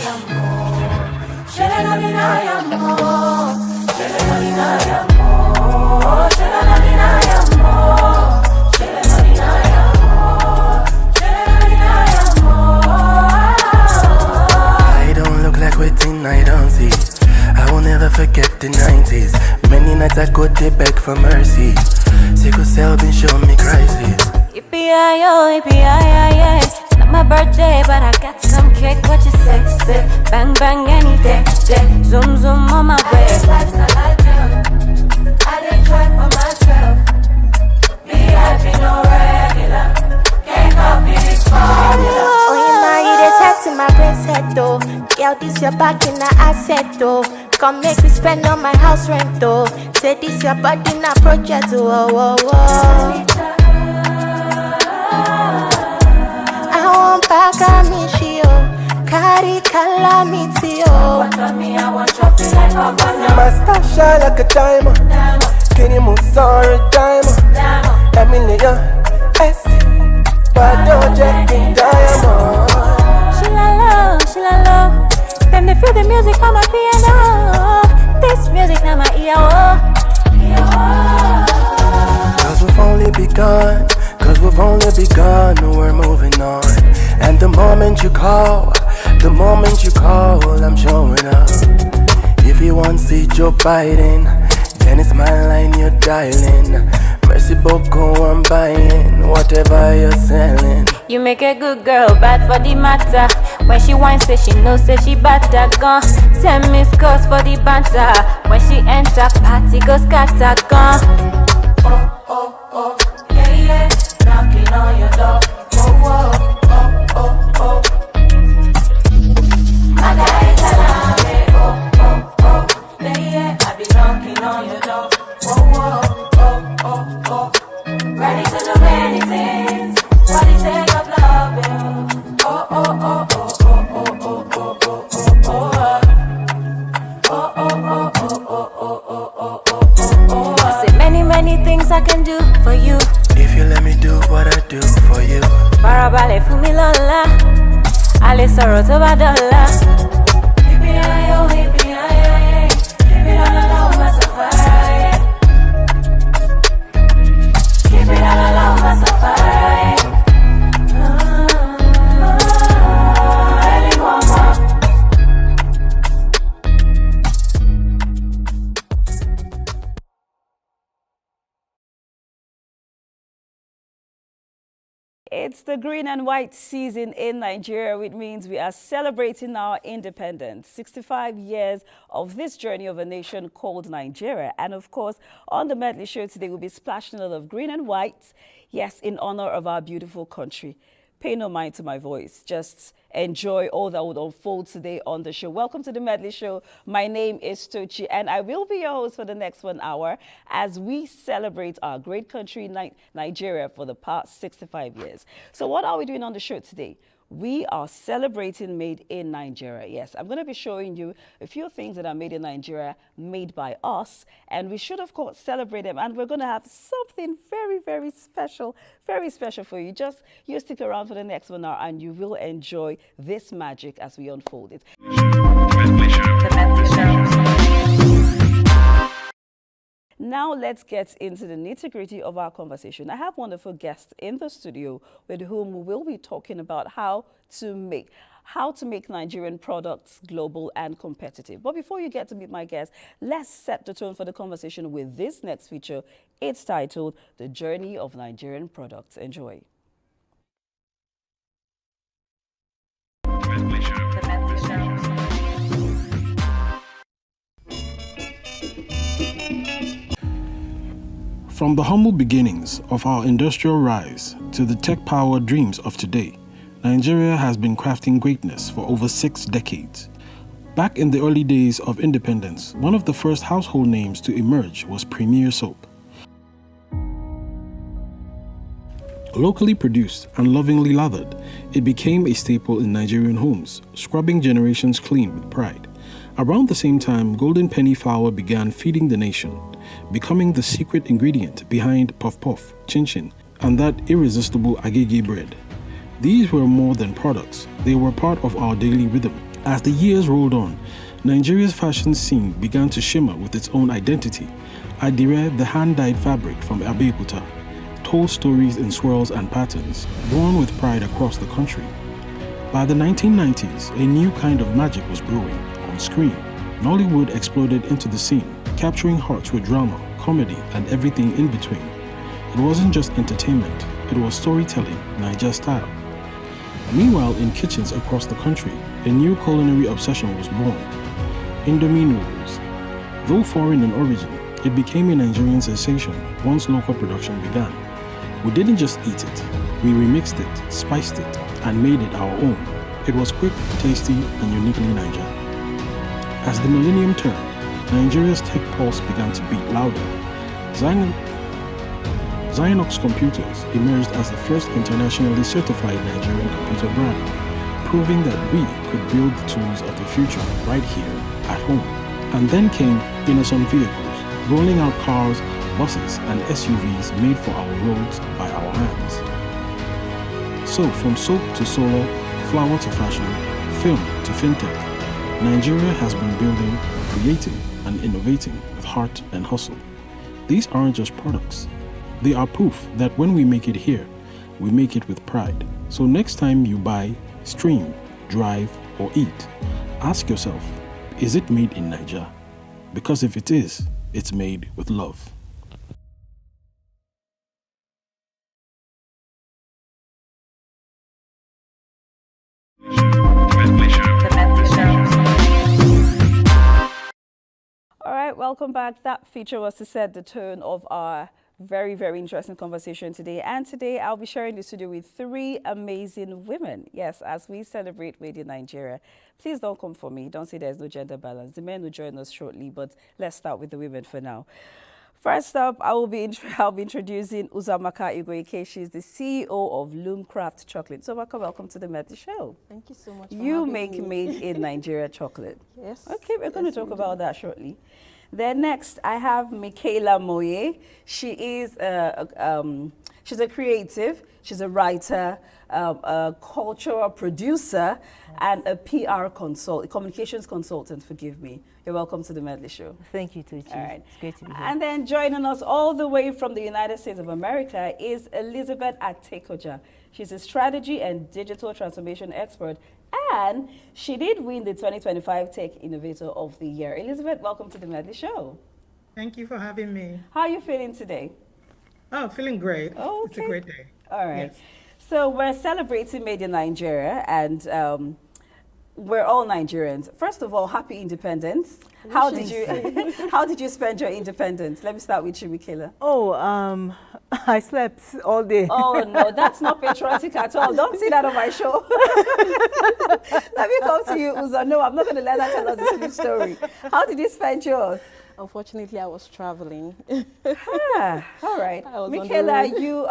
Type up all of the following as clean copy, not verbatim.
I don't look like waiting, I don't see. I will never forget the 90s. Many nights I go to beg for mercy. Sickle cell been showing me crisis. Yippee-yi-yo, yippee-yi-yi-yi. It's not my birthday, but I got some cake. What you say? Say, bang bang any day, day. Zoom zoom on my way. Life's not like them. I didn't try for myself. VIP no regular. Can't copy this formula. Oh, you know you just had to my brain's head though. Girl, this your back in the asset though. Come make me spend on my house rent though. Say this your body in a project. Whoa, whoa, whoa. I want back on me, she carry calamity, What on me, I want drop it like a banana. My style shine like a diamond. Can you move sorry diamond? Emilia S. But don't check in diamond. She la low. Then they feel the music on my piano. This music now my ear. Cause we've only begun. Cause we've only begun. We're moving on. And the moment you call, I'm showing up. If you want to see Joe Biden, then it's my line you're dialing. Mercy Boko, I'm buying whatever you're selling. You make a good girl bad for the matter. When she whine, say she knows, say she better gone. 10 missed calls for the banter. When she enter, party goes scatter gone. Oh, oh, oh, yeah, yeah. Knocking on your door. Oh, oh, oh, oh, oh. My guy is alive. Oh, oh, oh, yeah, yeah. I be knocking on your door. Oh, oh, oh, oh, oh. Ready to do many things for the sake of loving. Oh, oh, oh, oh, oh, oh, oh, oh, oh, oh, oh. Oh, oh, oh, oh, oh, oh, oh, oh, oh, oh. I say many things I can do for you. If you let me do what I do for you. Farabalẹ̀ fún mi lọ́la, a lè sọ̀rọ̀ tó bá dọ̀la. Yippee-yi-yo, yippee-yi-yi-yi. Keep it all alone, my safari. Keep it all alone, my safari. Any more. It's the green and white season in Nigeria, which means we are celebrating our independence. 65 years of this journey of a nation called Nigeria. And of course, on the Medley show today, we'll be splashing a lot of green and white, yes, in honor of our beautiful country. Pay no mind to my voice. Just enjoy all that would unfold today on the show. Welcome to the Medley Show. My name is Tochi, and I will be your host for the next 1 hour as we celebrate our great country, Nigeria, for the past 65 years. So what are we doing on the show today? We are celebrating Made in Nigeria. Yes, I'm going to be showing you a few things that are made in Nigeria, made by us, and we should, of course, celebrate them. And we're going to have something very special for you. Just you stick around for the next 1 hour, and you will enjoy this magic as we unfold it. Now let's get into the nitty-gritty of our conversation. I have wonderful guests in the studio with whom we will be talking about how to make Nigerian products global and competitive. But before you get to meet my guests, let's set the tone for the conversation with this next feature. It's titled The Journey of Nigerian Products. Enjoy. From the humble beginnings of our industrial rise to the tech-powered dreams of today, Nigeria has been crafting greatness for over 6 decades. Back in the early days of independence, one of the first household names to emerge was Premier Soap. Locally produced and lovingly lathered, it became a staple in Nigerian homes, scrubbing generations clean with pride. Around the same time, golden penny flour began feeding the nation, becoming the secret ingredient behind puff puff, chin chin, and that irresistible agege bread. These were more than products, they were part of our daily rhythm. As the years rolled on, Nigeria's fashion scene began to shimmer with its own identity. Adire, the hand-dyed fabric from Abuja, told stories in swirls and patterns, worn with pride across the country. By the 1990s, a new kind of magic was brewing on screen. Nollywood exploded into the scene, capturing hearts with drama, comedy, and everything in between. It wasn't just entertainment, it was storytelling, Niger style. Meanwhile, in kitchens across the country, a new culinary obsession was born. Indomie noodles. Though foreign in origin, it became a Nigerian sensation once local production began. We didn't just eat it, we remixed it, spiced it, and made it our own. It was quick, tasty, and uniquely Niger. As the millennium turned, Nigeria's tech pulse began to beat louder. Zynox Computers emerged as the first internationally certified Nigerian computer brand, proving that we could build the tools of the future right here at home. And then came innocent vehicles, rolling out cars, buses, and SUVs made for our roads by our hands. So from soap to solar, flower to fashion, film to fintech, Nigeria has been building, creating, and innovating with heart and hustle. These aren't just products. They are proof that when we make it here, we make it with pride. So next time you buy, stream, drive, or eat, ask yourself, is it made in Niger? Because if it is, it's made with love. All right, welcome back. That feature was to set the tone of our very, very interesting conversation today. And today I'll be sharing the studio with three amazing women. Yes, as we celebrate Made in Nigeria. Please don't come for me. Don't say there's no gender balance. The men will join us shortly, but let's start with the women for now. First up, I'll be introducing Uzamaka Igweke. She's the CEO of Loomcraft Chocolate. Uzamaka, welcome to the Medley Show. Thank you so much. You make made in Nigeria chocolate. Yes. Okay, we're going to talk about that shortly. Then next, I have Michaela Moye. She is she's a creative, she's a writer, a cultural producer, and a PR communications consultant, forgive me. You're welcome to the Medley Show. Thank you, Tucci. All right. It's great to be here. And then joining us all the way from the United States of America is Elizabeth Atekoja. She's a strategy and digital transformation expert, and she did win the 2025 Tech Innovator of the Year. Elizabeth, welcome to the Medley Show. Thank you for having me. How are you feeling today? Oh, feeling great. Oh, okay. It's a great day. All right. Yes. So we're celebrating Made in Nigeria, and we're all Nigerians. First of all, happy independence. How did you spend your independence? Let me start with you, Michaela. Oh, I slept all day. Oh no, that's not patriotic at all. Don't say that on my show. Let me come to you, Uzo. No, I'm not going to let her tell us the sleep story. How did you spend yours? Unfortunately, I was traveling. All right. Michaela, you,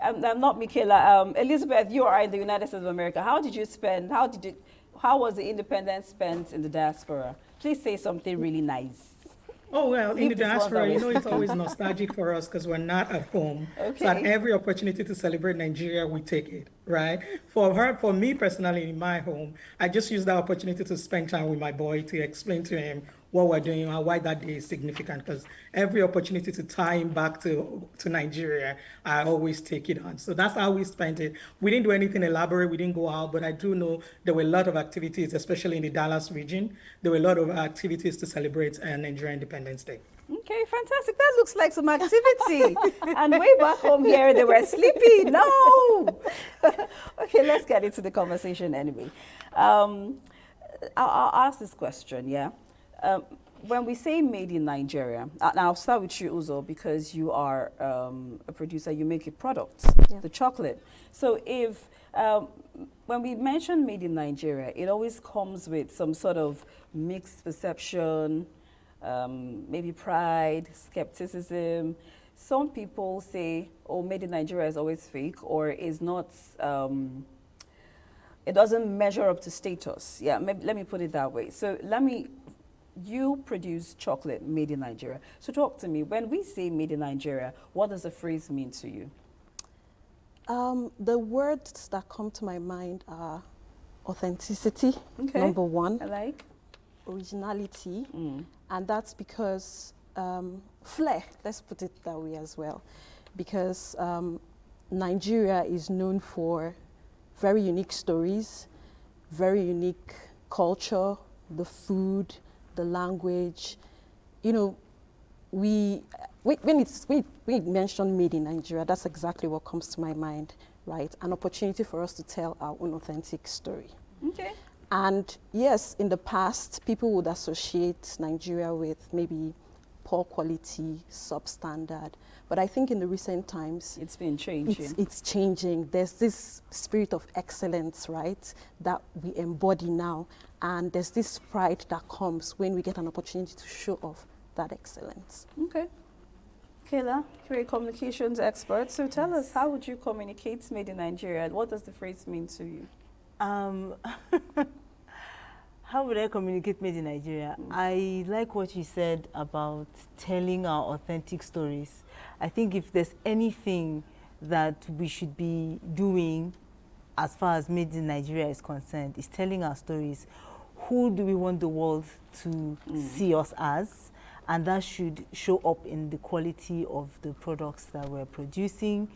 I'm not Michaela. Elizabeth, you are in the United States of America. How was the independence spent in the diaspora? Please say something really nice. Oh, well, in the If this was diaspora, always- it's always nostalgic for us because we're not at home. Okay. So at every opportunity to celebrate Nigeria, we take it, right? For me personally, in my home, I just use that opportunity to spend time with my boy to explain to him what we're doing and why that day is significant, because every opportunity to tie him back to Nigeria, I always take it on. So that's how we spent it. We didn't do anything elaborate. We didn't go out, but I do know there were a lot of activities, especially in the Dallas region. There were a lot of activities to celebrate Nigerian Independence Day. Okay, fantastic. That looks like some activity. And way back home here, they were sleepy. No. Okay, let's get into the conversation anyway. I'll ask this question, yeah? When we say made in Nigeria, and I'll start with you, Uzo, because you are a producer, you make a product, the chocolate. So if, when we mention made in Nigeria, it always comes with some sort of mixed perception, maybe pride, skepticism. Some people say, oh, made in Nigeria is always fake or is not, it doesn't measure up to status. Yeah, let me put it that way. So you produce chocolate made in Nigeria. So talk to me, when we say made in Nigeria, what does the phrase mean to you? The words that come to my mind are Authenticity, Okay. number one. I like. Originality, and that's because flair, let's put it that way as well, because Nigeria is known for very unique stories, very unique culture, the food, the language. You know, when we mention made in Nigeria, that's exactly what comes to my mind, right? An opportunity for us to tell our own authentic story. Okay. And yes, in the past, people would associate Nigeria with maybe poor quality, substandard. But I think in the recent times, It's been changing. it's changing. There's this spirit of excellence, right, that we embody now. And there's this pride that comes when we get an opportunity to show off that excellence. Okay. Kayla, you're a communications expert. So tell us, how would you communicate made in Nigeria? What does the phrase mean to you? How would I communicate made in Nigeria? I like what you said about telling our authentic stories. I think if there's anything that we should be doing as far as made in Nigeria is concerned, is telling our stories. Who do we want the world to see us as? And that should show up in the quality of the products that we're producing.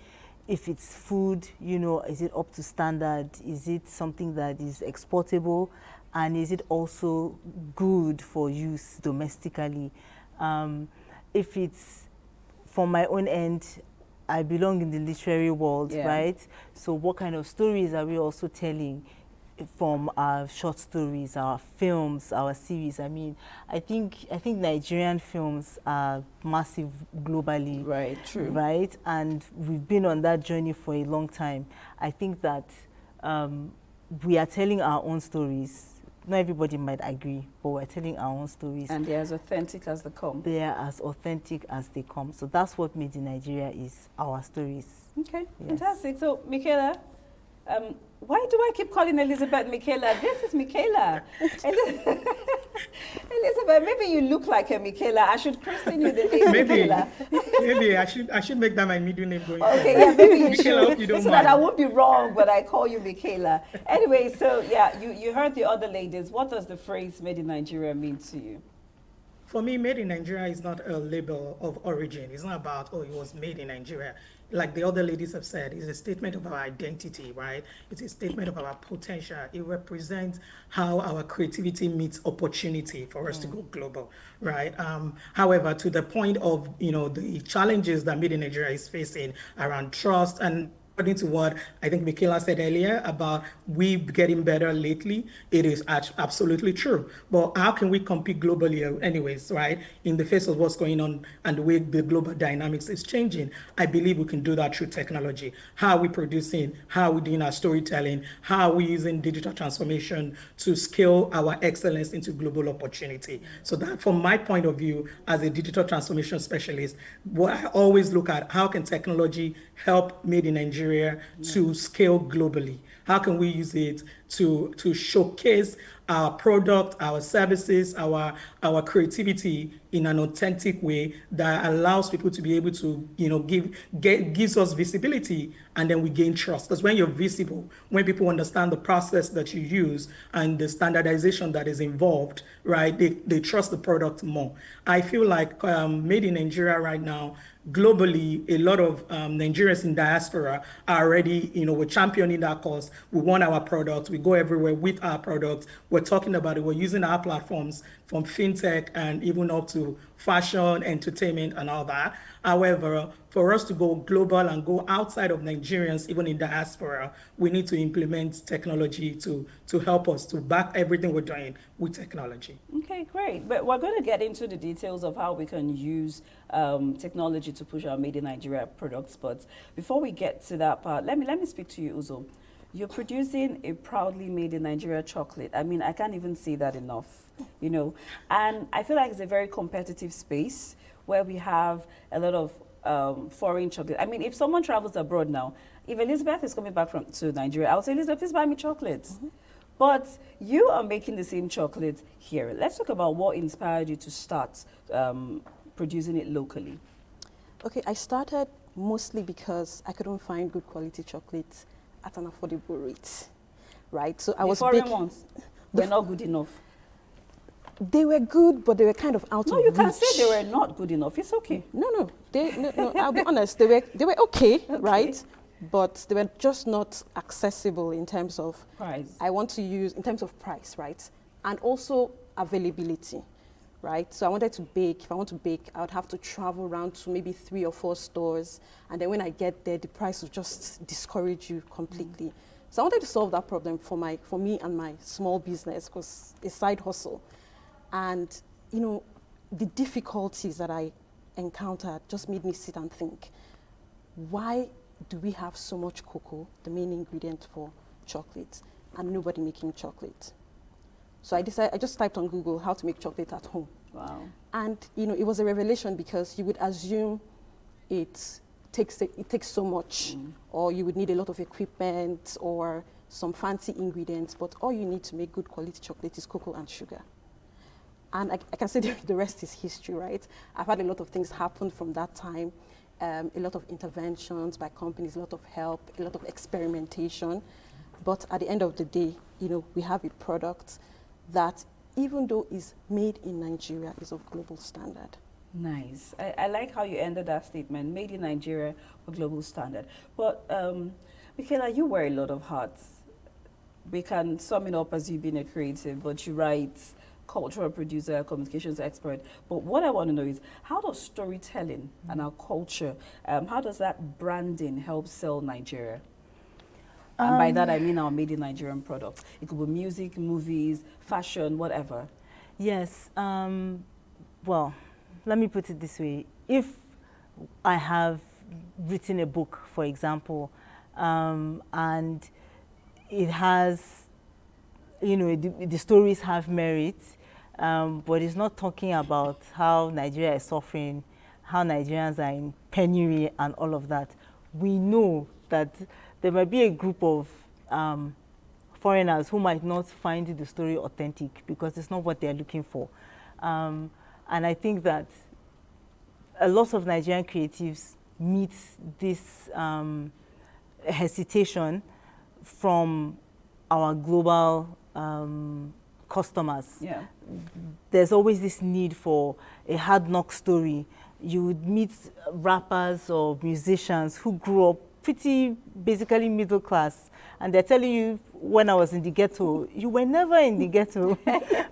If it's food, you know, is it up to standard? Is it something that is exportable? And is it also good for use domestically? If it's from my own end, I belong in the literary world, right? So what kind of stories are we also telling from our short stories, our films, our series? I mean, I think Nigerian films are massive globally. Right, true. Right? And we've been on that journey for a long time. I think that we are telling our own stories. Not everybody might agree, but we're telling our own stories. And they're as authentic as they come. They are as authentic as they come. So that's what Made in Nigeria is, our stories. Okay, Yes. fantastic. So, Michaela, why do I keep calling Elizabeth Michaela? This is Michaela. Elizabeth, maybe you look like a Michaela. I should christen you the name Michaela. Maybe I should make that my middle name going Okay, forward. yeah, maybe you Michaela, I hope should, you don't so that mind. I won't be wrong when I call you Michaela. Anyway, so yeah, you heard the other ladies. What does the phrase "made in Nigeria" mean to you? For me, made in Nigeria is not a label of origin. It's not about, oh, it was made in Nigeria. Like the other ladies have said, it's a statement of our identity, right? It's a statement of our potential. It represents how our creativity meets opportunity for us to go global, right? However, to the point of, you know, the challenges that Made in Nigeria is facing around trust, and according to what I think Michaela said earlier about we getting better lately, it is absolutely true. But how can we compete globally anyways, right? In the face of what's going on and the way the global dynamics is changing, I believe we can do that through technology. How are we producing? How are we doing our storytelling? How are we using digital transformation to scale our excellence into global opportunity? So that, from my point of view, as a digital transformation specialist, what I always look at, how can technology help Made in Nigeria to scale globally? How can we use it to showcase our product, our services, our creativity in an authentic way that allows people to be able to, you know, gives us visibility, and then we gain trust. Because when you're visible, when people understand the process that you use and the standardization that is involved, right, they trust the product more. I feel like Made in Nigeria right now, globally, a lot of Nigerians in diaspora are already, you know, we're championing that cause. We want our products. We go everywhere with our products. We're talking about it. We're using our platforms from fintech and even up to fashion, entertainment, and all that. However, for us to go global and go outside of Nigerians, even in diaspora, we need to implement technology to help us to back everything we're doing with technology. Okay, great. But we're going to get into the details of how we can use technology to push our Made in Nigeria products. But before we get to that part, let me speak to you, Uzo. You're producing a proudly made in Nigeria chocolate. I mean, I can't even say that enough, you know. And I feel like it's a very competitive space where we have a lot of foreign chocolate. I mean, if someone travels abroad now, if Elizabeth is coming back to Nigeria, I would say, Elizabeth, please buy me chocolates. But you are making the same chocolate here. Let's talk about what inspired you to start producing it locally. Okay, I started mostly because I couldn't find good quality chocolate at an affordable rate. right? So I The was foreign big. ones were not good enough. They were good, but they were kind of out No, of you reach. can say they were not good enough. It's okay. No. No, I'll be honest. They were okay, right? But they were just not accessible in terms of Price. I want to use in terms of price, right? And also availability, right? So I wanted to bake. If I want to bake, I would have to travel around to maybe 3 or 4 stores, and then when I get there, the price would just discourage you completely. So I wanted to solve that problem for me and my small business, because a side hustle. And you know, the difficulties that I encountered just made me sit and think, why do we have so much cocoa, the main ingredient for chocolate, and nobody making chocolate? So I just typed on Google how to make chocolate at home. Wow. And you know, it was a revelation, because you would assume it takes so much, or you would need a lot of equipment or some fancy ingredients, but all you need to make good quality chocolate is cocoa and sugar. And I can say the rest is history, right? I've had a lot of things happen from that time, a lot of interventions by companies, a lot of help, a lot of experimentation. But at the end of the day, you know, we have a product that, even though is made in Nigeria, is of global standard. Nice. I like how you ended that statement, made in Nigeria for global standard. But, Michaela, you wear a lot of hats. We can sum it up as you being a creative, but you write, cultural producer, communications expert. But what I want to know is, how does storytelling and our culture, how does that branding help sell Nigeria? And by that, I mean our made in Nigerian products. It could be music, movies, fashion, whatever. Yes. Well, let me put it this way. If I have written a book, for example, and it has, you know, the stories have merit, but it's not talking about how Nigeria is suffering, how Nigerians are in penury and all of that. We know that there might be a group of foreigners who might not find the story authentic because it's not what they're looking for. And I think that a lot of Nigerian creatives meet this hesitation from our global customers. Yeah. There's always this need for a hard knock story. You would meet rappers or musicians who grew up pretty basically middle class, and they're telling you, when I was in the ghetto, you were never in the ghetto,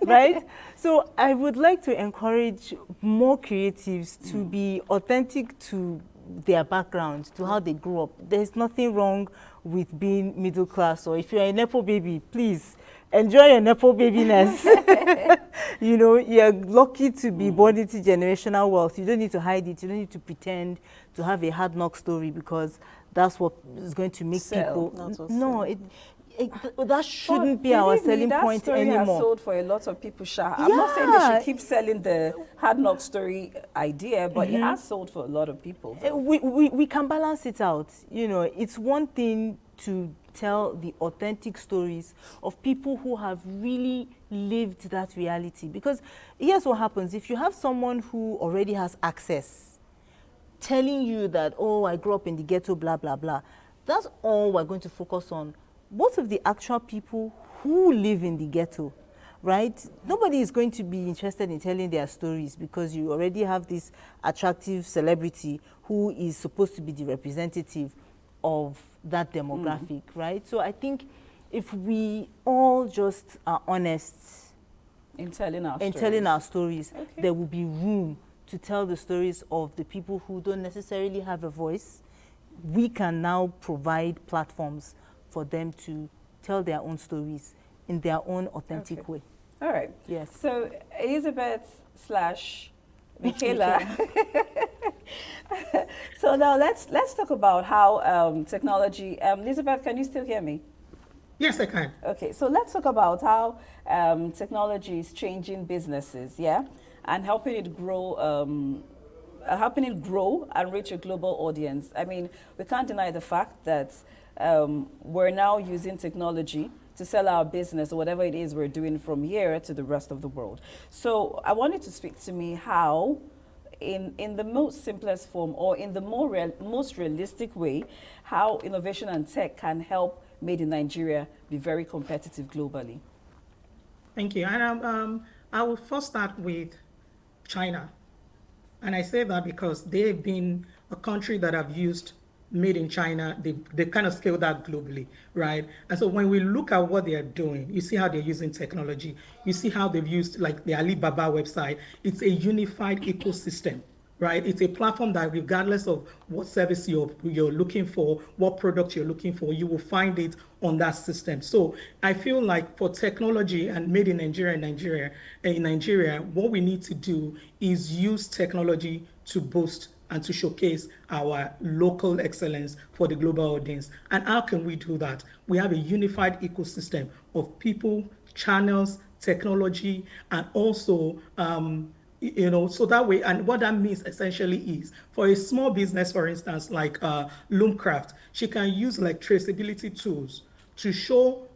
right? So I would like to encourage more creatives to be authentic to their background, to how they grew up. There's nothing wrong with being middle class, or if you're a Nepo baby, please enjoy your Nepo babiness. You know, you're lucky to be born into generational wealth. You don't need to hide it. You don't need to pretend to have a hard knock story, because that's what is going to make Sell. people. No, that shouldn't be our selling point anymore. That story has sold for a lot of people, Sha. I'm not saying they should keep selling the hard knock story idea, but it has sold for a lot of people. We can balance it out. You know, it's one thing to tell the authentic stories of people who have really lived that reality. Because here's what happens. If you have someone who already has access telling you that, oh, I grew up in the ghetto, blah, blah, blah, that's all we're going to focus on. What of the actual people who live in the ghetto, right? Nobody is going to be interested in telling their stories, because you already have this attractive celebrity who is supposed to be the representative of that demographic, right? So I think if we all just are honest in telling our stories, okay, there will be room to tell the stories of the people who don't necessarily have a voice. We can now provide platforms for them to tell their own stories in their own authentic way. All right. Yes. So Elizabeth / Michaela. So now let's talk about how technology. Elizabeth, can you still hear me? Yes, I can. Okay. So let's talk about how technology is changing businesses, yeah, and helping it grow and reach a global audience. I mean, we can't deny the fact that we're now using technology to sell our business or whatever it is we're doing from here to the rest of the world. So I wanted to speak to me how, in the most simplest form or in the most realistic way, how innovation and tech can help Made in Nigeria be very competitive globally? Thank you. And I will first start with China. And I say that because they've been a country that have used made in China. They kind of scaled that globally, right? And so when we look at what they are doing, you see how they're using technology. You see how they've used like the Alibaba website. It's a unified ecosystem, right? It's a platform that regardless of what service you're looking for, what product you're looking for, you will find it on that system. So I feel like for technology and made in Nigeria, what we need to do is use technology to boost and to showcase our local excellence for the global audience. And how can we do that? We have a unified ecosystem of people, channels, technology, and also so that way, and what that means essentially is for a small business, for instance, like Loomcraft, she can use like traceability tools to show,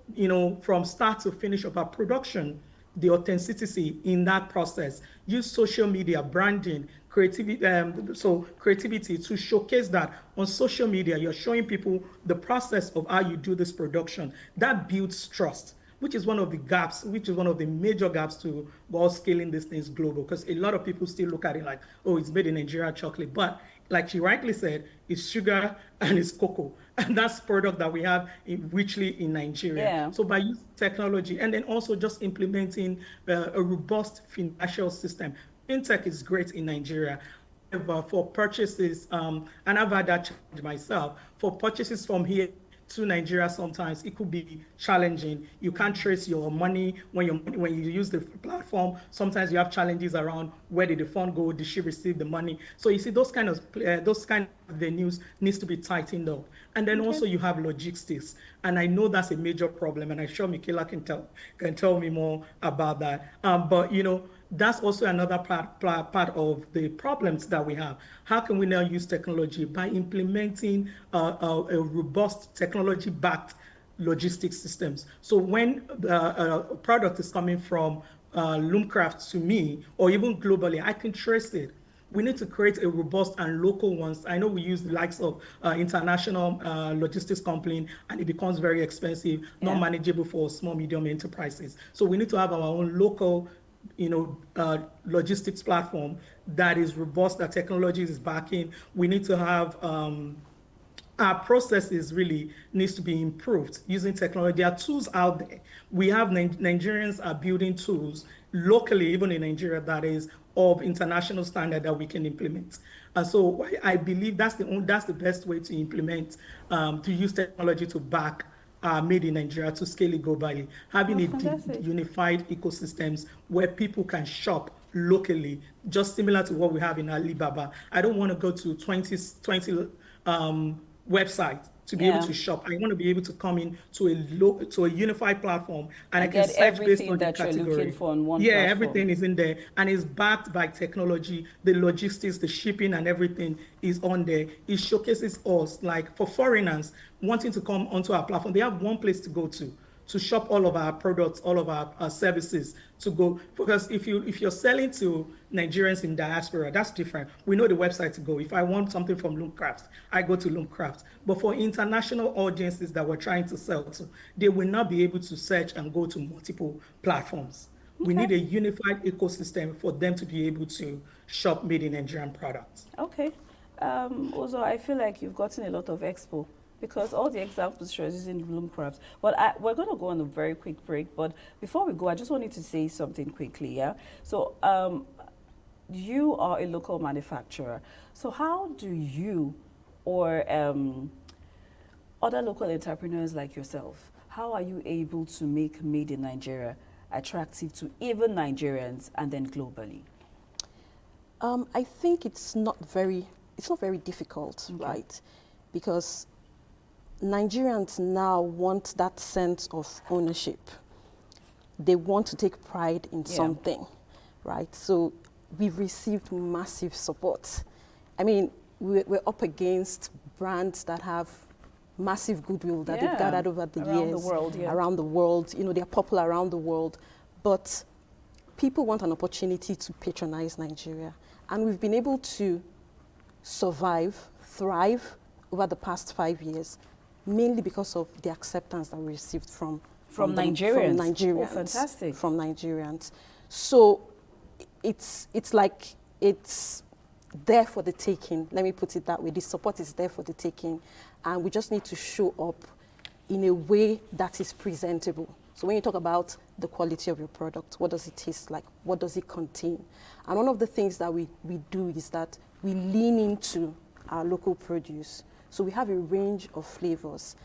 from start to finish of her production, the authenticity in that process. Use social media, branding, creativity to showcase that on social media. You're showing people the process of how you do this production. That builds trust, which is one of the gaps, which is one of the major gaps to all scaling these things global. Because a lot of people still look at it like, oh, it's made in Nigeria chocolate. But like she rightly said, it's sugar and it's cocoa. And that's product that we have richly in Nigeria. Yeah. So by using technology and then also just implementing a robust financial system, fintech is great in Nigeria. However, for purchases, and I've had that challenge myself, for purchases from here to Nigeria, sometimes it could be challenging. You can't trace your money when you use the platform. Sometimes you have challenges around where did the fund go, did she receive the money? So you see those kind of venues needs to be tightened up. And then also you have logistics, and I know that's a major problem, and I'm sure Michaela can tell me more about that. But that's also another part of the problems that we have. How can we now use technology? By implementing a robust technology-backed logistics systems. So when a product is coming from Loomcraft to me, or even globally, I can trace it. We need to create a robust and local ones. I know we use the likes of international logistics company, and it becomes very expensive, not manageable for small, medium enterprises. So we need to have our own local logistics platform that is robust, that technology is backing. We need to have our processes really needs to be improved using technology. There are tools out there. We have Nigerians are building tools locally, even in Nigeria, that is of international standard that we can implement. And so I believe that's the best way to implement, to use technology to back made in Nigeria to scale it globally. Having a unified ecosystems where people can shop locally, just similar to what we have in Alibaba. I don't want to go to 20 websites to be able to shop. I want to be able to come in to a unified platform, and I can search based on the category. You're looking for on one platform. Everything is in there, and it's backed by technology. The logistics, the shipping, and everything is on there. It showcases us, like for foreigners wanting to come onto our platform, they have one place to go to shop all of our products, all of our services, to go. Because if you're selling to Nigerians in diaspora, that's different. We know the website to go. If I want something from Loomcraft, I go to Loomcraft. But for international audiences that we're trying to sell to, they will not be able to search and go to multiple platforms. We need a unified ecosystem for them to be able to shop made in Nigerian products. Okay. Also, I feel like you've gotten a lot of expo, because all the examples she was using Loomcraft. But we're going to go on a very quick break. But before we go, I just wanted to say something quickly, yeah? So you are a local manufacturer. So how do you or other local entrepreneurs like yourself, how are you able to make Made in Nigeria attractive to even Nigerians and then globally? I think it's not very difficult, right? Because Nigerians now want that sense of ownership. They want to take pride in something, right? So we've received massive support. I mean, we're up against brands that have massive goodwill that they've gathered over the years. Around the world. They're popular around the world. But people want an opportunity to patronize Nigeria. And we've been able to survive, thrive over the past 5 years mainly because of the acceptance that we received from Nigerians. From Nigerians. Oh, fantastic. From Nigerians. So it's like it's there for the taking. Let me put it that way. The support is there for the taking, and we just need to show up in a way that is presentable. So when you talk about the quality of your product, what does it taste like? What does it contain? And one of the things that we do is that we lean into our local produce. So we have a range of flavors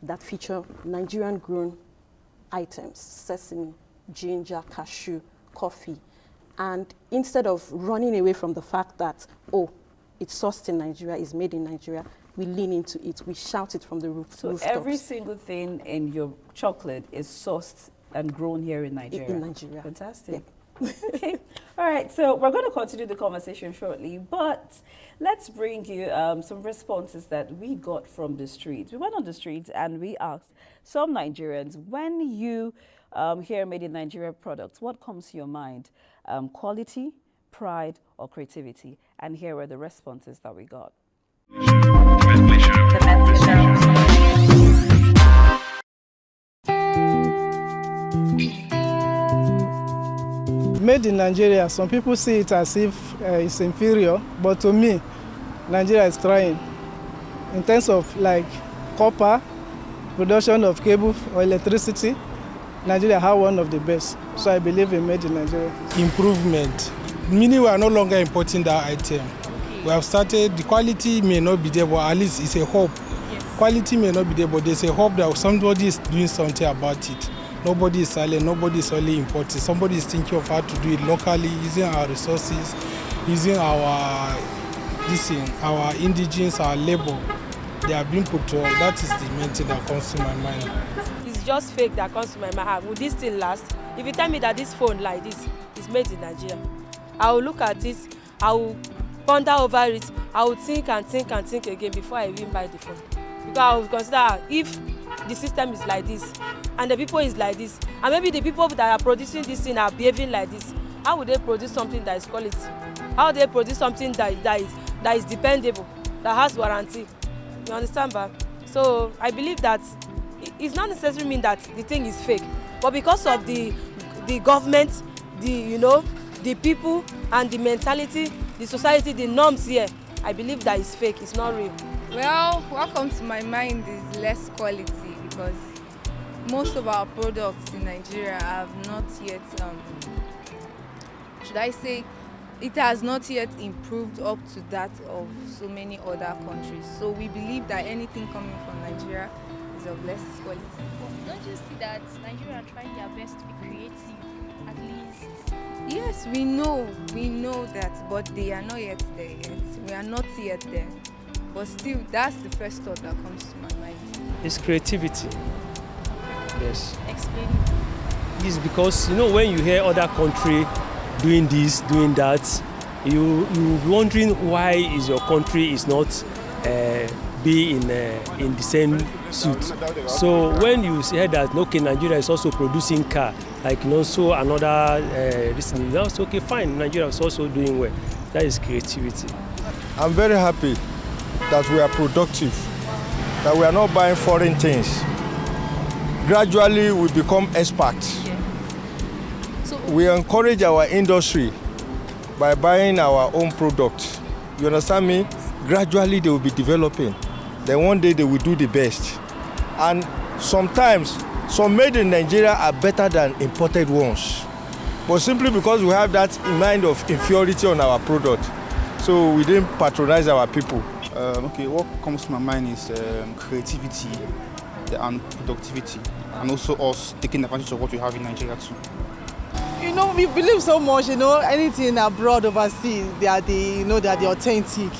that feature Nigerian-grown items: sesame, ginger, cashew, coffee. And instead of running away from the fact that, oh, it's sourced in Nigeria, it's made in Nigeria, we lean into it. We shout it from the rooftops. So every single thing in your chocolate is sourced and grown here in Nigeria? In Nigeria. Fantastic. Yeah. Okay. All right. So we're going to continue the conversation shortly, but let's bring you some responses that we got from the streets. We went on the streets and we asked some Nigerians, when you hear made in Nigeria products, what comes to your mind? Quality, pride, or creativity? And here were the responses that we got. The Medley Show. Made in Nigeria, some people see it as if it's inferior, but to me, Nigeria is trying. In terms of like copper, production of cable or electricity, Nigeria has one of the best. So I believe in made in Nigeria. Improvement, meaning we are no longer importing that item. We have started, the quality may not be there, but at least it's a hope. Yes. Quality may not be there, but there's a hope that somebody is doing something about it. Nobody is silent, nobody is only importing. Somebody is thinking of how to do it locally, using our resources, using our indigenous, our labor. They are being put to us. That is the main thing that comes to my mind. It's just fake that comes to my mind. Will this still last? If you tell me that this phone like this is made in Nigeria, I will look at it, I will ponder over it, I will think and think and think again before I even buy the phone. Because I will consider if the system is like this and the people is like this, and maybe the people that are producing this thing are behaving like this, how would they produce something that is quality? How would they produce something that is dependable, that has warranty? You understand, ba? So I believe that it's not necessarily mean that the thing is fake, but because of the government, the people and the mentality, the society, the norms here, I believe that it's fake, it's not real. Well, what comes to my mind is less quality, because most of our products in Nigeria have not yet, should I say, it has not yet improved up to that of so many other countries. So we believe that anything coming from Nigeria is of less quality. Don't you see that Nigeria are trying their best to be creative, at least? Yes, we know that, but they are not yet there yet. We are not yet there. But still, that's the first thought that comes to my mind. It's creativity. Yes. Explain. It's because, when you hear other country doing this, doing that, you're wondering why is your country is not be in the same suit. So when you hear that, okay, Nigeria is also producing car, like so another reason, that's okay, fine, Nigeria is also doing well. That is creativity. I'm very happy that we are productive, that we are not buying foreign things. Gradually we become experts. Yeah. So we encourage our industry by buying our own products. You understand me? Gradually they will be developing. Then one day they will do the best. And sometimes some made in Nigeria are better than imported ones. But simply because we have that in mind of inferiority on our product, so we didn't patronize our people. Okay, what comes to my mind is creativity and productivity, and also us taking advantage of what we have in Nigeria too. We believe so much, anything abroad, overseas, they are the authentic.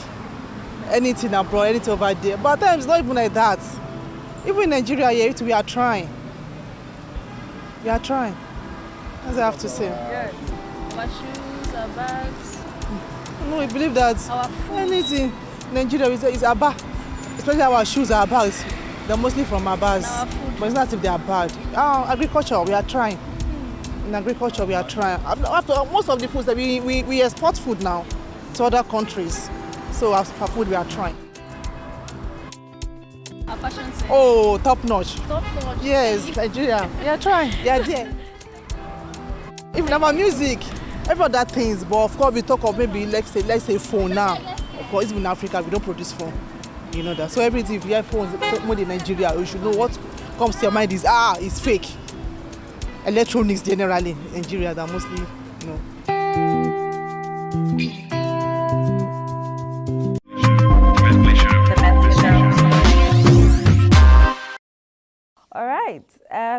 Anything abroad, anything over there. But at times, not even like that. Even in Nigeria, here, we are trying. We are trying. That's what I have to say. Yeah. Our shoes, our bags. No, we believe that anything in Nigeria is Aba. Especially our shoes, our bags. They're mostly from Abas. But it's not as if they are bad. Agriculture, we are trying. In agriculture, we are trying. After most of the foods that we export food now to other countries. So as for food, we are trying. Our fashion sense? Oh, top notch. Top notch. Yes, Nigeria. We are trying. They are there. Even our music, every other things, but of course we talk of maybe let's say phone now. Of course, even in Africa we don't produce phone. You know that. So everything if you have phones more in Nigeria, you should know what comes to your mind is it's fake. Electronics generally in Nigeria that mostly, you know. All right,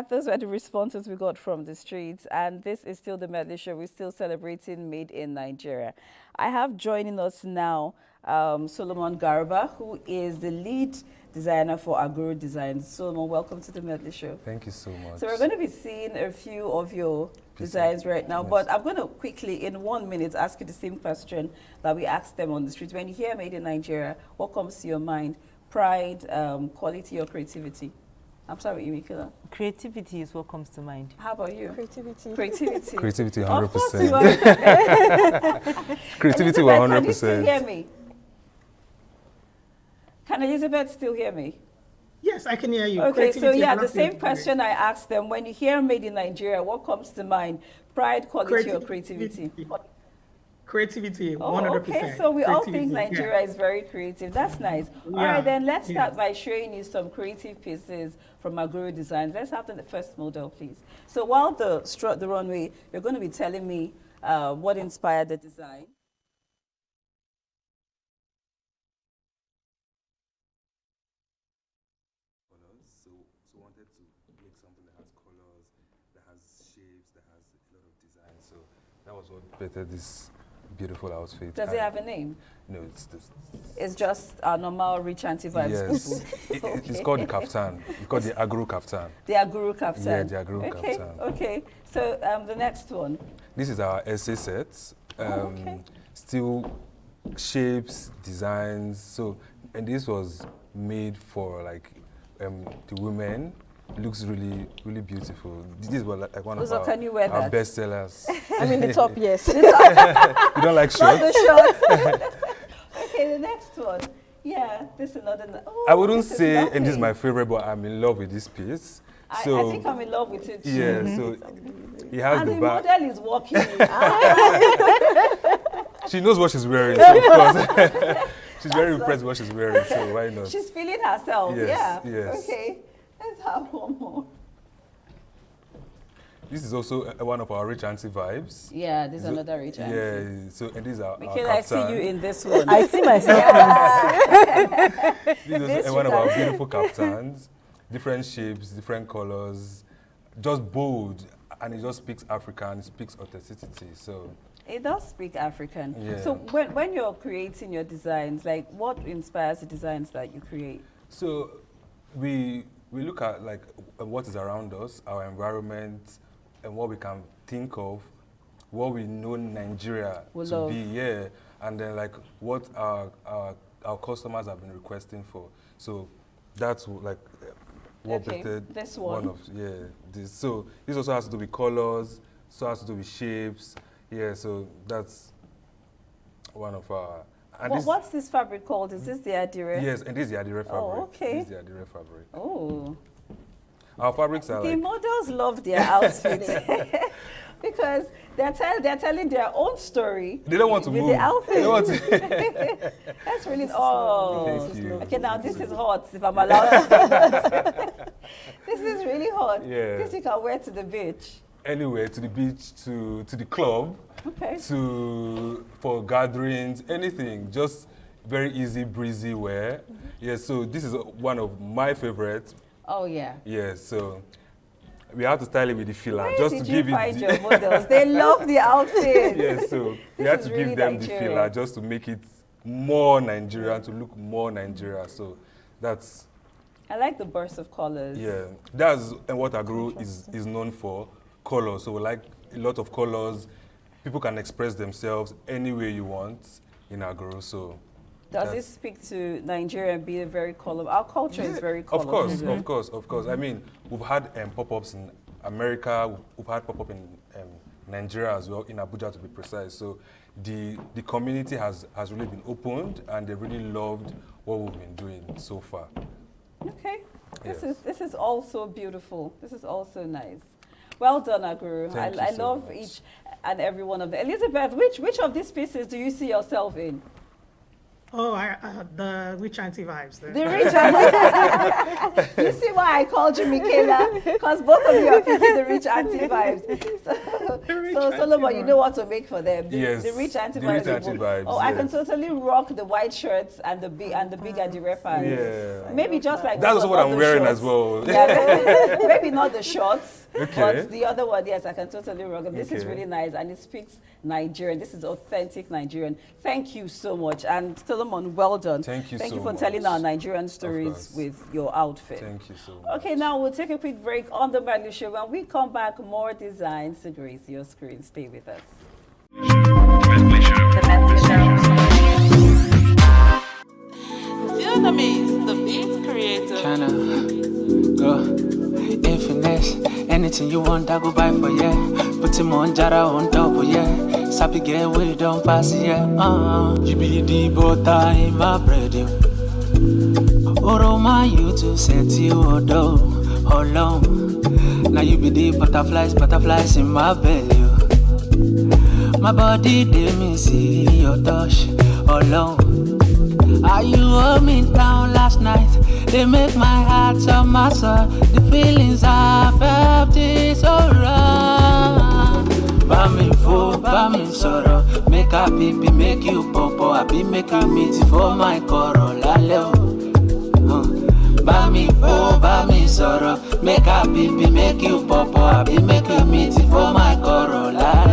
those were the responses we got from the streets, and this is still the Medley Show. We're still celebrating Made in Nigeria. I have joining us now Solomon Garba, who is the lead designer for Aguru Designs. Solomon, welcome to the Medley Show. Thank you so much. So we're going to be seeing a few of your designs right now, but I'm going to quickly, in 1 minute, ask you the same question that we asked them on the streets. When you hear Made in Nigeria, what comes to your mind? Pride, quality, or creativity? I'm sorry, Imikila. Creativity is what comes to mind. How about you? Creativity. Creativity. Creativity, 100%. Of course you are. Creativity, Elizabeth, 100%. Can you still hear me? Can Elizabeth still hear me? Yes, I can hear you. Okay, so yeah, the same question I asked them. When you hear Made in Nigeria, what comes to mind? Pride, quality, or creativity? Creativity, 100%. Oh, okay, so we all think Nigeria is very creative. That's nice. All right, then let's start by showing you some creative pieces from Aguru Designs. Let's have the first model, please. So while the strut the runway, you're going to be telling me what inspired the design. So wanted to make something that has colors, that has shapes, that has a lot of design. So that was what created this beautiful outfit. Does it have a name? No, it's this. It's just a normal rich auntie vibes. Yes, it's called the kaftan. It's called the Aguru kaftan. The Aguru kaftan. Yeah, the Aguru kaftan. Okay, so the next one. This is our essay set. Still shapes, designs. So, and this was made for like the women. Looks really, really beautiful. This was like one of our best sellers. I mean the top, yes. You don't like shorts? Not the shorts. Okay, the next one. Yeah, this is another. Oh, I wouldn't say, and this is my favorite, but I'm in love with this piece. So, I think I'm in love with it too. Yeah, so he has and the back. model is walking. She knows what she's wearing, so of course. She's very impressed with what she's wearing, so why not? She's feeling herself. Yes, yeah. Yes. Okay. Let's have one more. This is also one of our rich auntie vibes. Yeah, this is another rich auntie. Yeah, so and these are Michaela, I see you in this one. I see myself. This is one of our beautiful kaftans. Different shapes, different colors, just bold, and it just speaks African, it speaks authenticity. So it does speak African. Yeah. So when you're creating your designs, like what inspires the designs that you create? So we look at like what is around us, our environment, and what we can think of, what we know Nigeria to be, yeah, and then like what our customers have been requesting for. So that's like what this one. This. So this also has to do with colors, so has to do with shapes, yeah. So that's one of our. And what's this fabric called? Is this the Adire? Yes, and this is the Adire fabric. Oh, okay. This is the Adire fabric. Oh. Our fabrics are the models love their outfits because they're telling their own story. They don't want to with move. The outfit. They don't want to. That's really Thank you. Okay, now this is hot. If I'm allowed to say that, this is really hot. Yeah. This you can wear to the beach. Anywhere, to the beach, to the club, for gatherings, anything. Just very easy, breezy wear. Yeah. So this is one of my favorites. Oh yeah. Yeah. So we have to style it with the filler. Where just did to you give find it. Your models? They love the outfits. Yeah. So we have to give them the filler just to make it more Nigerian, to look more Nigeria. So that's. I like the burst of colors. Yeah, that's what Aguru is known for, colors. So we like a lot of colors. People can express themselves any way you want in Aguru. So does it speak to Nigeria and be a very colorful? Our culture is very colorful. Of course. I mean, we've had pop-ups in America. We've had pop-up in Nigeria as well, in Abuja to be precise. So the community has really been opened, and they really loved what we've been doing so far. Okay. Yes. This is also beautiful. This is also nice. Well done, Aguru. Thank you I so love much. each and every one of them. Elizabeth, which of these pieces do you see yourself in? Oh, the rich auntie vibes. The rich auntie. You see why I called you Michaela? Because both of you are picking the rich auntie vibes. So Solomon, you know what to make for them. Yes, The rich auntie the vibes. rich auntie vibes, Oh, I can yes. totally rock the white shirts and the big Adire pants. Yeah. Maybe just like That's those, what not I'm the wearing shorts. as well. Yeah, maybe not the shorts, Okay. but the other one, yes, I can totally rock it. This is Okay. really nice, and it speaks Nigerian. This is authentic Nigerian. Thank you so much, and Solomon, well done. Thank you Thank so you for much. telling our Nigerian stories course. with your outfit. Thank you so much. Okay, now we'll take a quick break on the Medley Show. When we come back, more designs to grace your screen. Stay with us. The Medley Feel the beats, the beats creator. Tryna go infinite. Anything you want, I go buy for yeah. Put him on Jara on top of yeah. Sappy girl, we don't pass yeah. You be the butter in my bread, yo. Oroma, you to set you odo alone. Now you be the butterflies in my belly, yo. My body, they me see your touch alone. How you hold me down last night? They make my heart so massive. The feelings I felt is so wrong. Bami fo, bami sorrow. Make a baby, make you popo. I be make you meet for my corolla. Bami fo, bami sorrow. Make a baby, make you popo. I be make you meet for my corolla.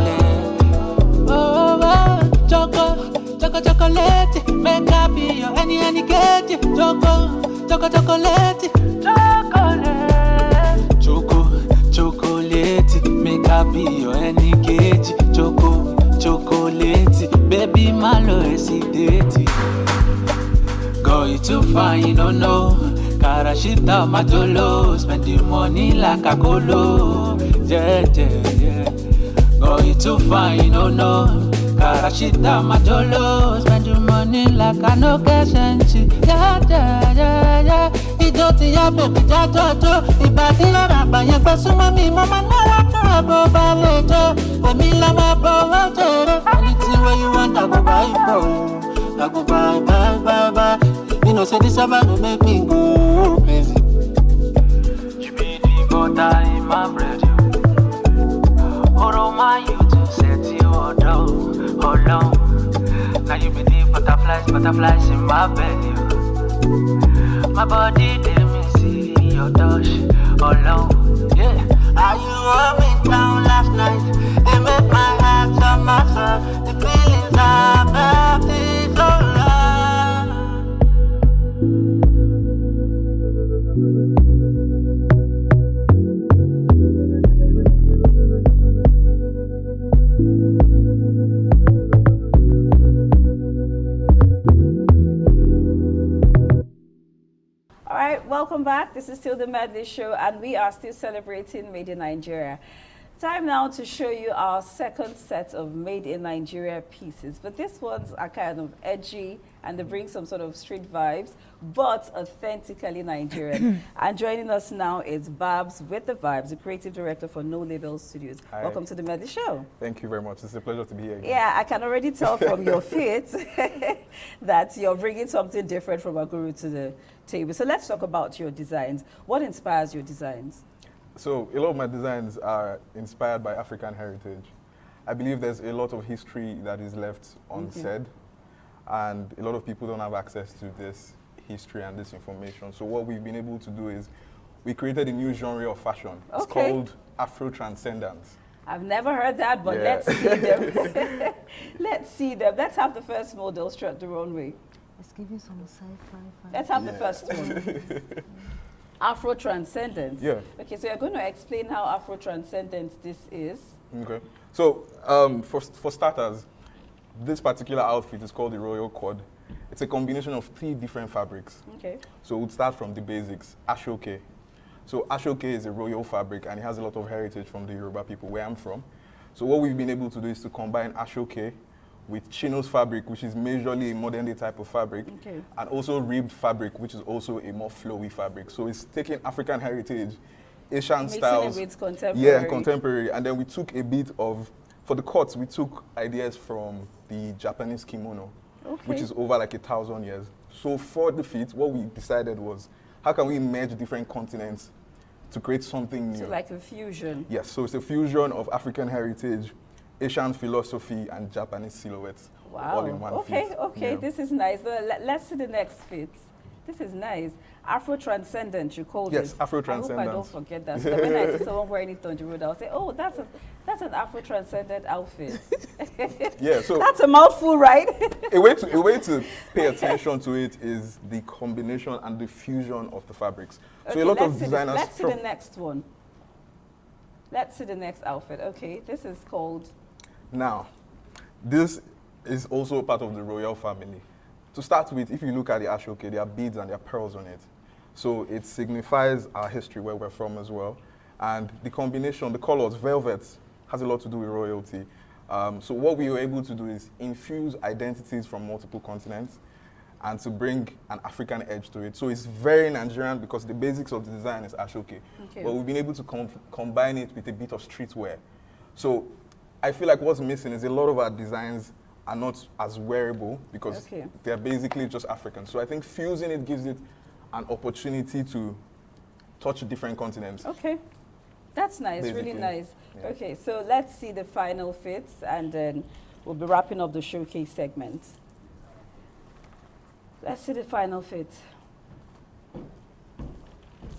Chocolate, make up your any get you. Chocolate, make up your any get you. Chocolate, baby, malo hesitate. Girl, you too fine, you don't know. Karashita majolo, spend the money like a colo. Yeah. Girl, you too fine, you don't know. Karashita majolo, spend your money like I no cash and shit. Yeah. Idoti ya baby jajojo, ibadi ya raba ya pasuma mi mama na wata bo balejo. Emi la ma bo wajere. Anything where you want, I go buy for you. I go buy. You know say this about to make me go crazy. You be the butter in my bread, yo. Oroma, you to set you odo. Now you be the butterflies in my belly. My body, they me see your touch alone. Yeah, how you hold me down last night? They make my heart so massive. The feelings I felt is so wrong. Welcome back. This is still the Medley Show, and we are still celebrating Made in Nigeria. Time now to show you our second set of Made in Nigeria pieces. But these ones are kind of edgy, and they bring some sort of street vibes, but authentically Nigerian. And joining us now is Babs with the Vibes, the creative director for No Label Studios. Hi. Welcome to the Medley Show. Thank you very much. It's a pleasure to be here again. Yeah, I can already tell from your fit that you're bringing something different from Aguru to the table. So let's talk about your designs. What inspires your designs? So a lot of my designs are inspired by African heritage. I believe there's a lot of history that is left unsaid, and a lot of people don't have access to this history and this information. So what we've been able to do is we created a new genre of fashion. It's called Afro Transcendence. I've never heard that, but Yeah. let's see them. Let's see them. Let's have the first model strut the runway. It's giving some sci-fi. Let's have the first one. Afro Transcendence. Yeah. Okay, so you're going to explain how Afro Transcendence this is. Okay. So for starters, this particular outfit is called the Royal Quad. It's a combination of 3 different fabrics. Okay. So we'll start from the basics. Ashoke. So Ashoke is a royal fabric, and it has a lot of heritage from the Yoruba people where I'm from. So what we've been able to do is to combine Ashoke with chinos fabric, which is majorly a modern day type of fabric, and also ribbed fabric, which is also a more flowy fabric. So it's taking African heritage, Asian Mixing styles, it with contemporary. yeah, contemporary, and then we took a bit of, for the cuts, we took ideas from the Japanese kimono, which is over like 1,000 years. So for the fit, what we decided was, how can we merge different continents to create something new? So like a fusion. Yes, so it's a fusion of African heritage, Asian philosophy, and Japanese silhouettes. Wow. All in one Okay, fit. okay, Yeah. this is nice. Let's see the next fit. This is nice. Afro-transcendent, you called it. Yes, Afro-transcendent. I hope I don't forget that. So that when I see someone wearing it on the road, I'll say, oh, that's an Afro-transcendent outfit. Yeah, so that's a mouthful, right? a way to pay attention to it is the combination and the fusion of the fabrics. So Okay, a lot let's of see designers... Let's see the next one. Let's see the next outfit. Okay, this is called... Now, this is also part of the royal family. To start with, if you look at the ashoke, there are beads and there are pearls on it. So it signifies our history, where we're from as well. And the combination, the colors, velvet, has a lot to do with royalty. So what we were able to do is infuse identities from multiple continents and to bring an African edge to it. So it's very Nigerian because the basics of the design is ashoke. Okay. But we've been able to combine it with a bit of streetwear. So I feel like what's missing is a lot of our designs are not as wearable because they're basically just African. So I think fusing it gives it an opportunity to touch different continents. Okay, that's nice, Basically, really nice. yeah. Okay, so let's see the final fits and then we'll be wrapping up the showcase segment. Let's see the final fit.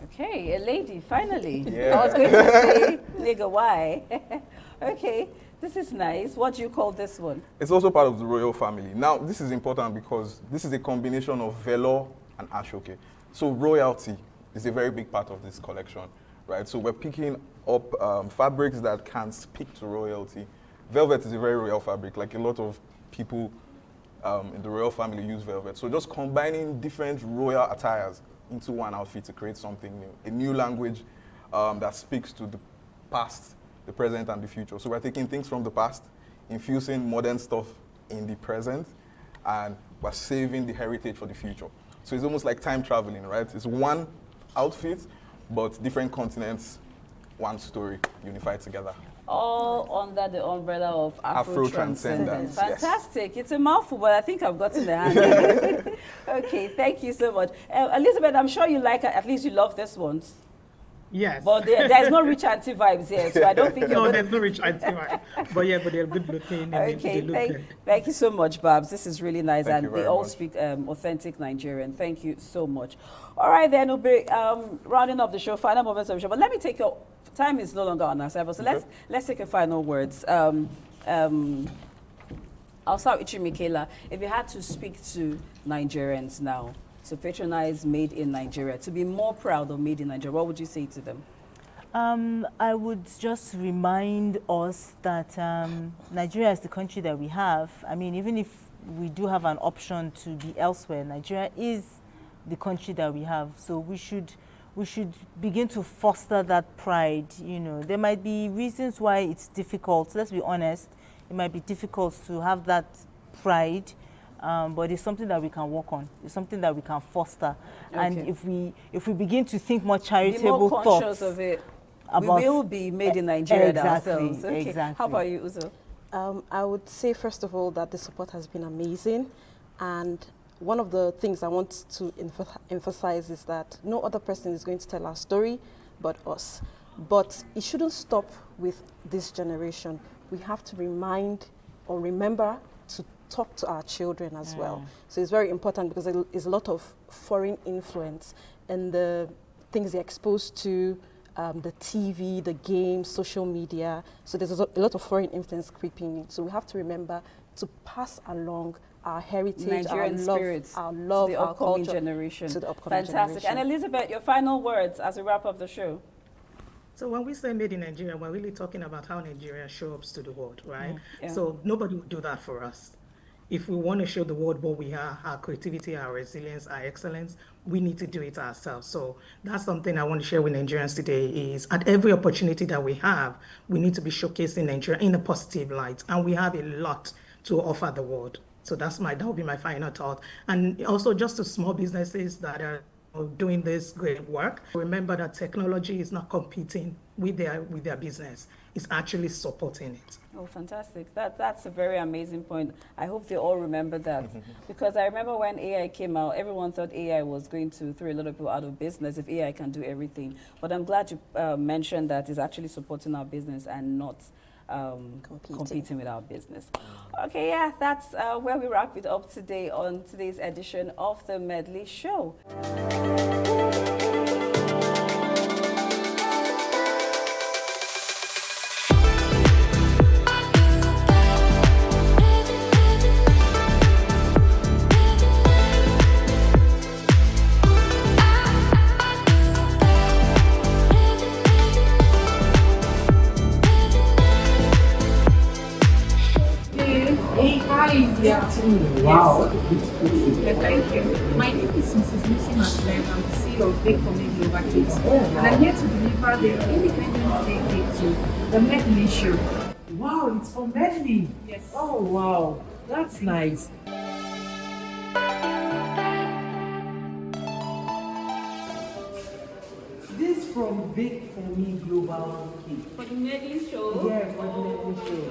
Okay, a lady, finally. Yeah. I was going to say, nigga, why? Okay, this is nice. What do you call this one? It's also part of the royal family. Now, this is important because this is a combination of velour and ashoke. So royalty is a very big part of this collection, right? So we're picking up fabrics that can speak to royalty. Velvet is a very royal fabric. Like a lot of people in the royal family use velvet. So just combining different royal attires into one outfit to create something new. A new language that speaks to the past, the present, and the future. So we're taking things from the past, infusing modern stuff in the present, and we're saving the heritage for the future. So it's almost like time traveling, right? It's one outfit, but different continents, one story, unified together. All under the umbrella of Afro-transcendence. Afro-transcendence, yes. Fantastic. It's a mouthful, but I think I've gotten the hang of it. Okay, thank you so much. Elizabeth, I'm sure you like, at least you love this one. Yes. But there's no rich auntie vibes here, so I don't think you're No, there's no rich auntie vibe. But yeah, but they're good looking. And they look good. Thank you so much, Babs. This is really nice, Thank you and they very all much. speak authentic Nigerian. Thank you so much. All right, then we'll be rounding up the show, final moments of the show. But let me take your time is no longer on our side, so let's take your final words. I'll start with you, Michaela. If you had to speak to Nigerians now to patronize Made in Nigeria, to be more proud of Made in Nigeria, what would you say to them? I would just remind us that Nigeria is the country that we have. I mean, even if we do have an option to be elsewhere, Nigeria is the country that we have. So we should begin to foster that pride. You know, there might be reasons why it's difficult. Let's be honest. It might be difficult to have that pride. But it's something that we can work on. It's something that we can foster. Okay. And if we begin to think more charitable thoughts, be more conscious of it. We will be made in Nigeria ourselves. Okay. Exactly. How about you, Uzo? I would say, first of all, that the support has been amazing. And one of the things I want to emphasize is that no other person is going to tell our story but us. But it shouldn't stop with this generation. We have to remember to talk to our children as well. So it's very important because there is a lot of foreign influence and the things they're exposed to, the TV, the games, social media. So there's a lot of foreign influence creeping in. So we have to remember to pass along our heritage, Nigerian spirits, our love, to the our upcoming culture generation. to the upcoming Fantastic. generation. And Elizabeth, your final words as we wrap up the show. So when we say Made in Nigeria, we're really talking about how Nigeria shows to the world, right? Yeah. So nobody will do that for us. If we want to show the world what we are, our creativity, our resilience, our excellence, we need to do it ourselves. So that's something I want to share with Nigerians today is at every opportunity that we have, we need to be showcasing Nigeria in a positive light. And we have a lot to offer the world. So that would be my final thought. And also just to small businesses that are doing this great work, remember that technology is not competing with their business. It's actually supporting it. Oh, fantastic. That's a very amazing point. I hope they all remember that. Because I remember when AI came out, everyone thought AI was going to throw a lot of people out of business if AI can do everything. But I'm glad you mentioned that it's actually supporting our business and not competing with our business. Okay, yeah, that's where we wrap it up today on today's edition of the Medley Show. Wow. Thank you. My name is Mrs. Lucy McLean. I'm the CEO of Bake for Me Global Cakes. And I'm here to deliver the Independence Day cake to the Medley Show. Wow, it's from Medley. Yes. Oh, wow. That's nice. This from Bake for Me Global Cake. For the Medley Show? Yeah, for the Medley Show.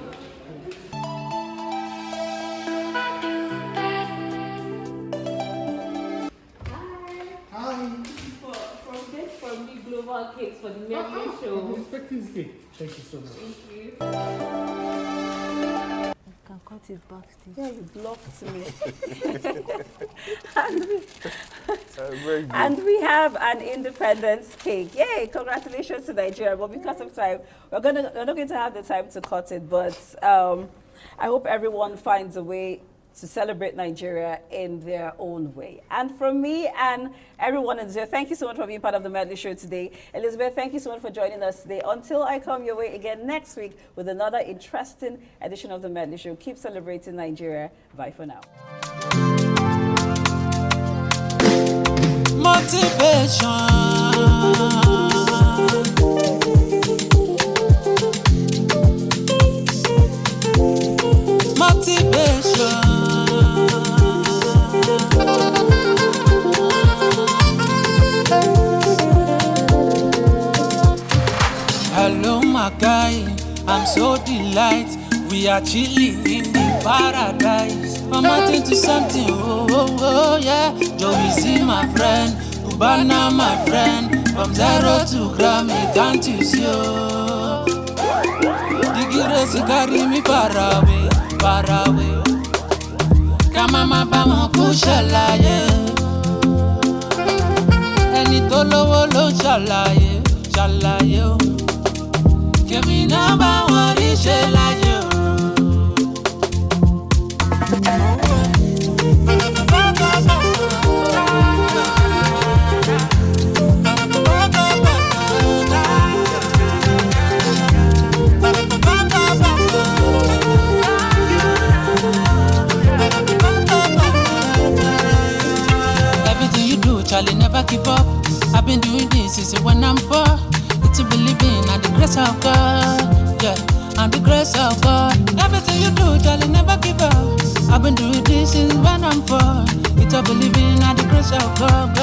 From Bake for Me Global Cakes for the Medley Show. I'm expecting this cake. Thank you so much. Thank you. Can cut it backstage. Yeah, you blocked me. Very good. And we have an independence cake. Yay, congratulations to Nigeria. But because of time, we're not going to have the time to cut it. But I hope everyone finds a way to celebrate Nigeria in their own way. And from me and everyone in there, thank you so much for being part of the Medley Show today. Elizabeth, thank you so much for joining us today. Until I come your way again next week with another interesting edition of the Medley Show, keep celebrating Nigeria. Bye for now. Motivation. Hello, my guy, I'm so delighted. We are chilling in the paradise. I'm mounting to something, oh, yeah. Joey Z, my friend, Ubana, my friend. From 0 to Grammy, can't you see, oh? The grace carry me far away, far away. Kama mabama kushalaye. Ẹni tó lówó ló ṣàlàyé, ṣàlàyé o. Kèmí náà bá wọn rí ṣe láyé o. Everything you do, Charlie, never give up. I've been doing this since when I'm 4. It's a believing and the grace of God. Yeah, and the grace of God. Everything you do, Charlie, never give up. I've been doing this since when I'm 4. It's a believing and the grace of God.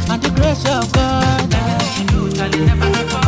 And the grace of God. Everything you do, Charlie, never give up.